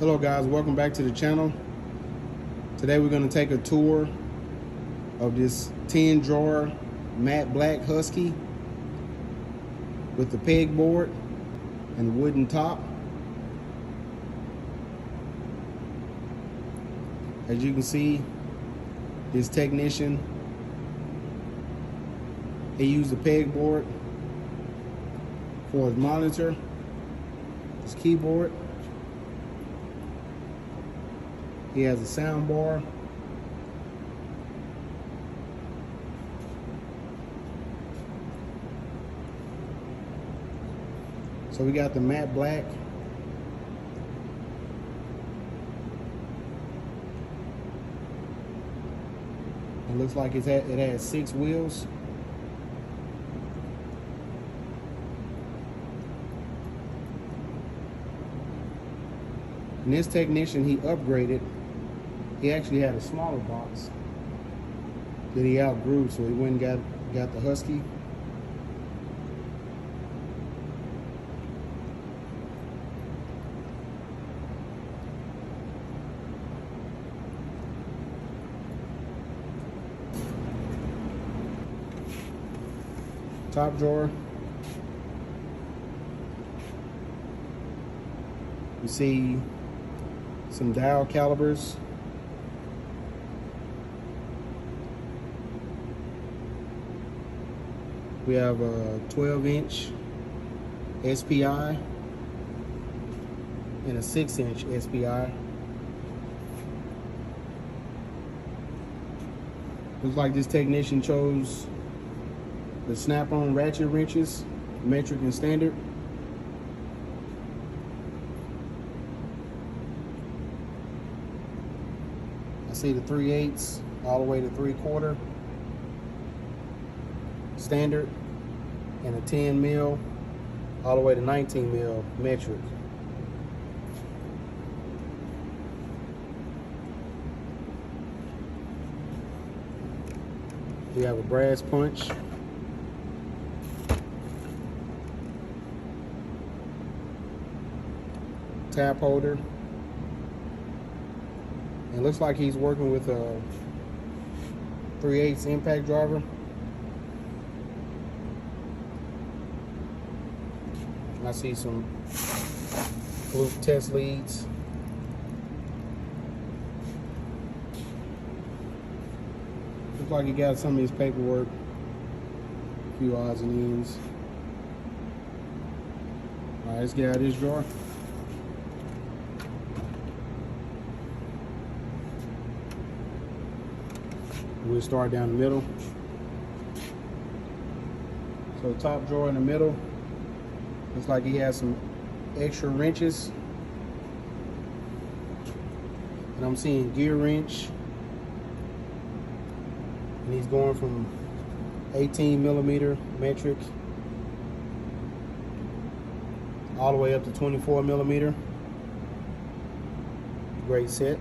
Hello guys, welcome back to the channel. Today we're going to take a tour of this 10 drawer matte black Husky with the pegboard and wooden top. As you can see, this technician, he used the pegboard for his monitor, his keyboard. He has a sound bar. So we got the matte black. It looks like it has 6 wheels. And this technician, he upgraded. He actually had a smaller box that he outgrew, so he went and got the Husky. Top drawer. You see some dial calibers. We have a 12-inch SPI and a 6-inch SPI. Looks like this technician chose the snap-on ratchet wrenches, metric and standard. I see the 3/8 all the way to 3/4 standard, and a 10 mil all the way to 19 mil metric. We have a brass punch. Tap holder. It looks like he's working with a 3/8 impact driver. I see some loop test leads. Looks like he got some of his paperwork, a few odds and ends. All right, let's get out of this drawer. We'll start down the middle. So top drawer in the middle. Looks like he has some extra wrenches. And I'm seeing gear wrench. And he's going from 18 millimeter metric all the way up to 24 millimeter. Great set.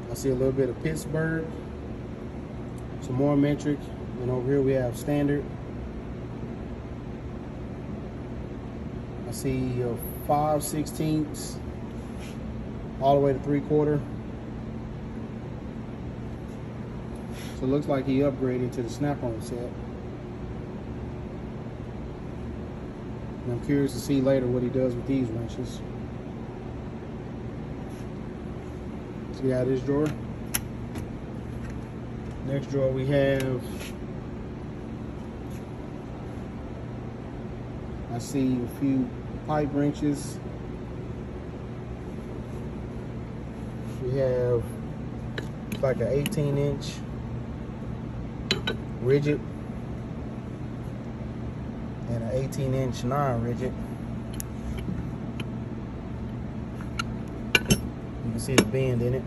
I see a little bit of Pittsburgh. Some more metric. And over here we have standard. I see 5/16 all the way to 3/4. So it looks like he upgraded to the snap-on set. And I'm curious to see later what he does with these wrenches. Let's get out of this drawer. Next drawer we have, I see a few pipe wrenches. We have like an 18-inch rigid and an 18-inch non-rigid. You can see the bend in it.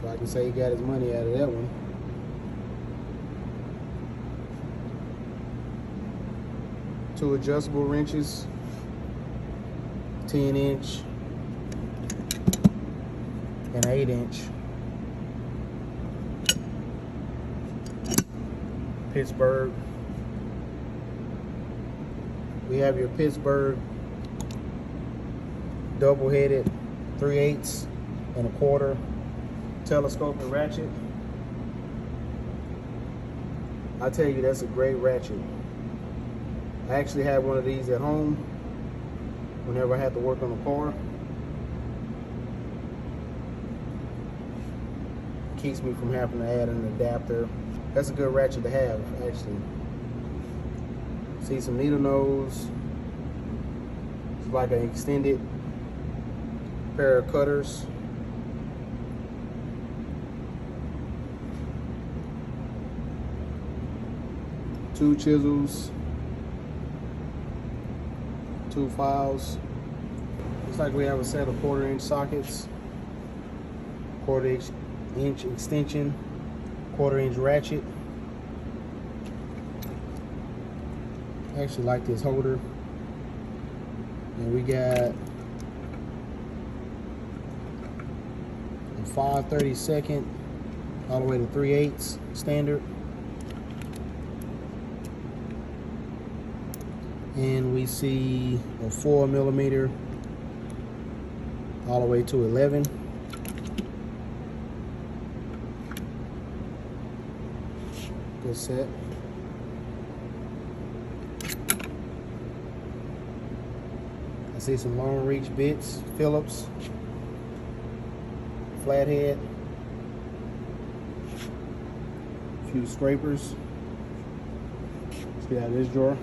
So I can say he got his money out of that one. Two adjustable wrenches, 10-inch and 8-inch. Pittsburgh. We have your Pittsburgh double-headed 3/8 and a quarter telescoping ratchet. I tell you, that's a great ratchet. I actually have one of these at home whenever I have to work on a car. Keeps me from having to add an adapter. That's a good ratchet to have, actually. See some needle nose. It's like an extended pair of cutters. Two chisels. Two files. Looks like we have a set of 1/4-inch sockets. 1/4-inch extension. 1/4-inch ratchet. I actually like this holder. And we got a 5/32 all the way to 3/8 standard. And we see a 4mm all the way to 11. Good set. I see some long reach bits, Phillips, flathead, a few scrapers. Let's get out of this drawer.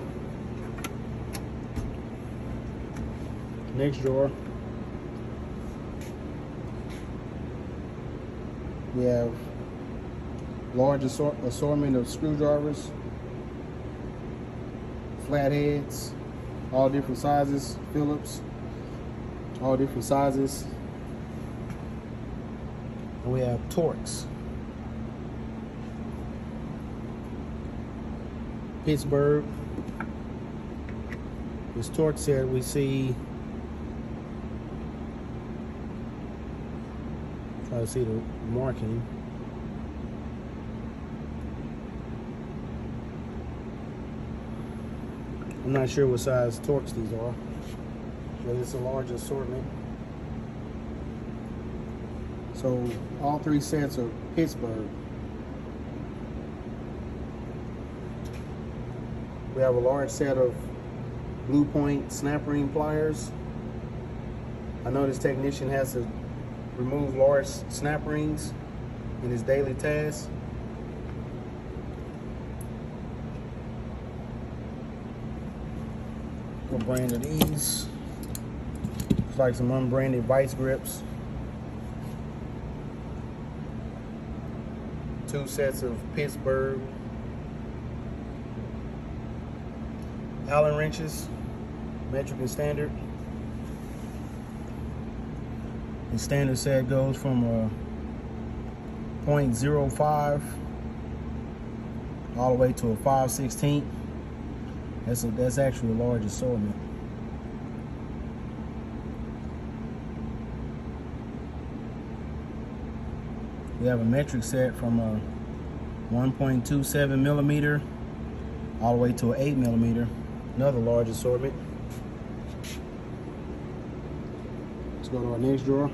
Next drawer, we have large assortment of screwdrivers, flatheads, all different sizes, Phillips, all different sizes. And we have Torx, Pittsburgh. This Torx set we see. Try to see the marking. I'm not sure what size Torx these are, but it's a large assortment. So all three sets are Pittsburgh. We have a large set of Blue Point snap ring pliers. I know this technician has to remove large snap rings in his daily tasks. What brand are these? Looks like some unbranded vice grips. 2 sets of Pittsburgh Allen wrenches, metric and standard. The standard set goes from a 0.05 all the way to a 5/16. That's actually a large assortment. We have a metric set from a 1.27mm all the way to an 8mm. Another large assortment. Let's go to our next drawer.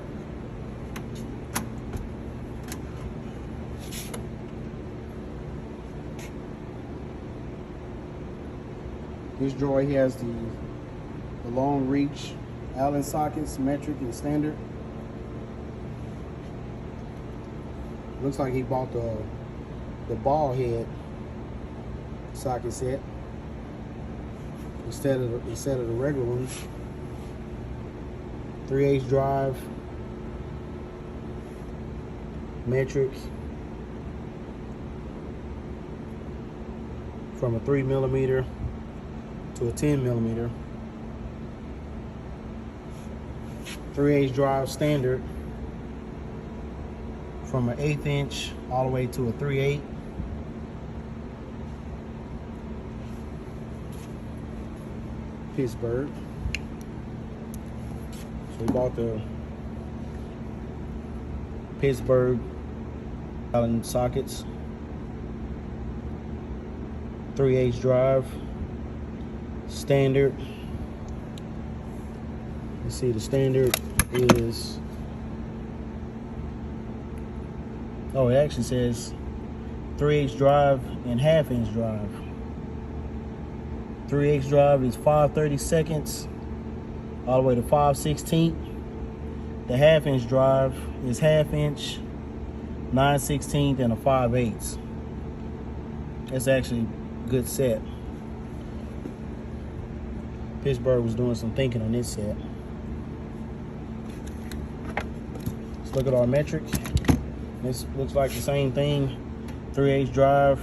This drawer he has the long reach Allen sockets, metric and standard. Looks like he bought the ball head socket set instead of the regular ones. 3/8 drive, metric from a 3mm to a 10mm. 3/8 drive standard from an 1/8 inch all the way to a 3/8. Pittsburgh. So we bought the Pittsburgh Allen sockets, 3/8 drive, standard. You see the standard is, oh, it actually says 3/8 drive and 1/2 inch drive. 3/8 drive is 5/30 seconds all the way to 5/16. The 1/2 inch drive is 1/2 inch, 9/16, and a 5/8. That's actually a good set. Pittsburgh was doing some thinking on this set. Let's look at our metric. This looks like the same thing. 3/8 drive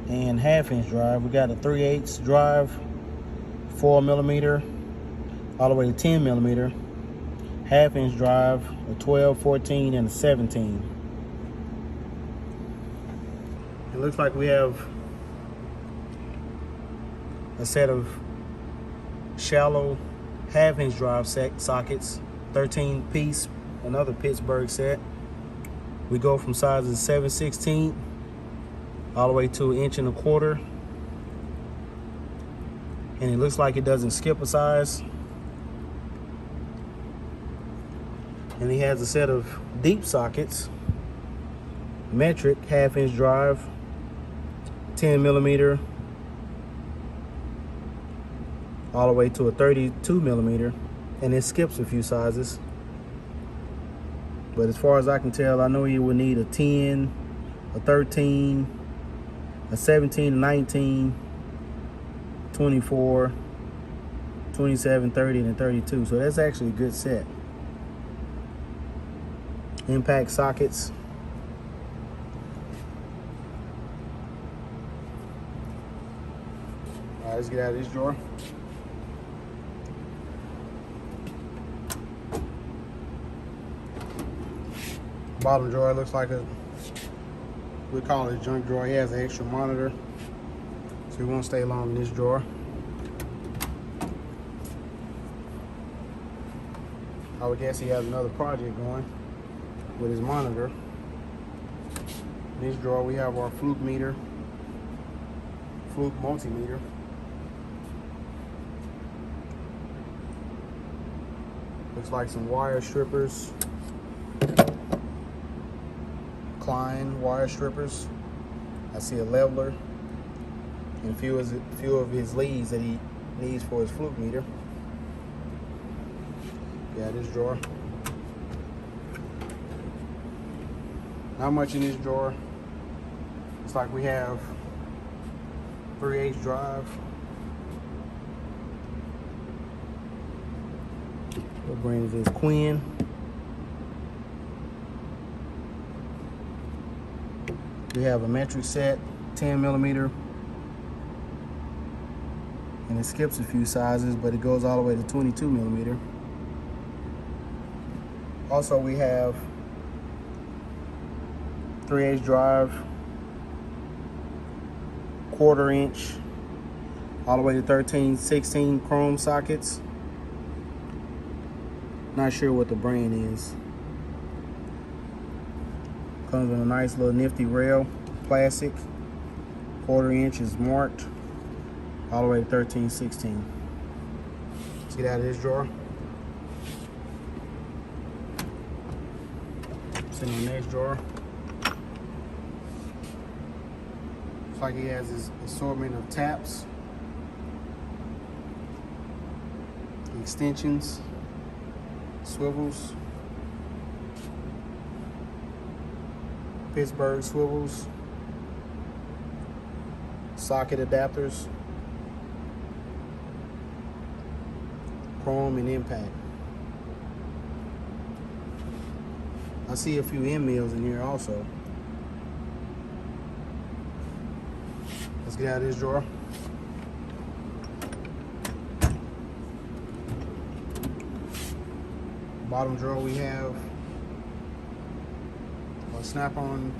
and 1/2 inch drive. We got a 3/8 drive, 4mm, all the way to 10mm. 1/2 inch drive, a 12, 14, and a 17. It looks like we have a set of shallow 1/2 inch drive sockets, 13 piece, another Pittsburgh set. We go from sizes 7/16 all the way to 1.25 inches. And it looks like it doesn't skip a size. And he has a set of deep sockets, metric 1/2 inch drive, 10mm, all the way to a 32mm, and it skips a few sizes. But as far as I can tell, I know you will need a 10, a 13, a 17, a 19, 24, 27, 30, and a 32. So that's actually a good set. Impact sockets. All right, let's get out of this drawer. Bottom drawer looks like we call it a junk drawer. He has an extra monitor, so he won't stay long in this drawer. I would guess he has another project going with his monitor. In this drawer we have our fluke meter, fluke multimeter. Looks like some wire strippers, Klein wire strippers. I see a leveler and a few of his leads that he needs for his fluke meter. Yeah, this drawer. Not much in this drawer. It's like we have 3/8 drive. What brand is this? Quinn. We have a metric set, 10mm, and it skips a few sizes, but it goes all the way to 22mm. Also, we have 3/8 drive, 1/4 inch, all the way to 13, 16 chrome sockets. Not sure what the brand is. Comes with a nice little nifty rail, plastic. 1/4 inch is marked, all the way to 13, 16. Let's get out of this drawer. Sitting in the next drawer. Looks like he has his assortment of taps, extensions, swivels, Pittsburgh swivels, socket adapters, chrome and impact. I see a few end mills in here also. Let's get out of this drawer. Bottom drawer we have a snap-on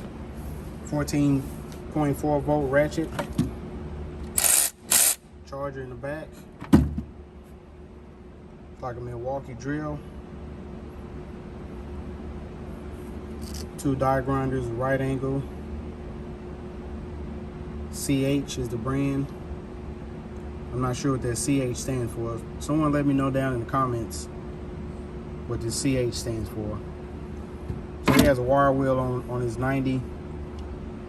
14.4 volt ratchet, charger in the back, like a Milwaukee drill, 2 die grinders, right angle, CH is the brand. I'm not sure what that CH stands for. Someone let me know down in the comments what this CH stands for. So he has a wire wheel on his 90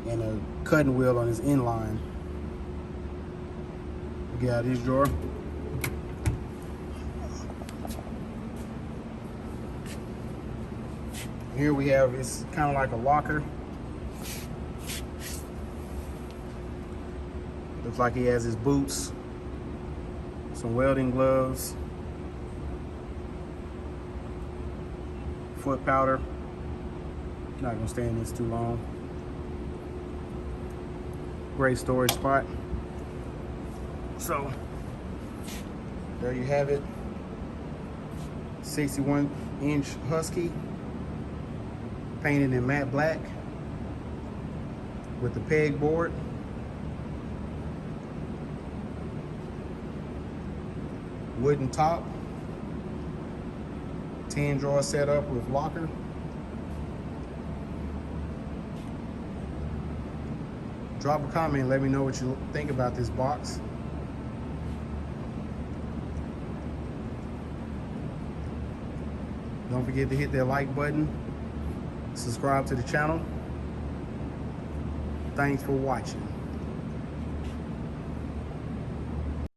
and a cutting wheel on his inline. Get out of his drawer. Here we have, it's kind of like a locker. Looks like he has his boots, some welding gloves, foot powder. Not gonna stay in this too long. Great storage spot. So there you have it. 61-inch Husky, painted in matte black with the pegboard. Wooden top, 10 drawer setup with locker. Drop a comment, let me know what you think about this box. Don't forget to hit that like button, subscribe to the channel. Thanks for watching.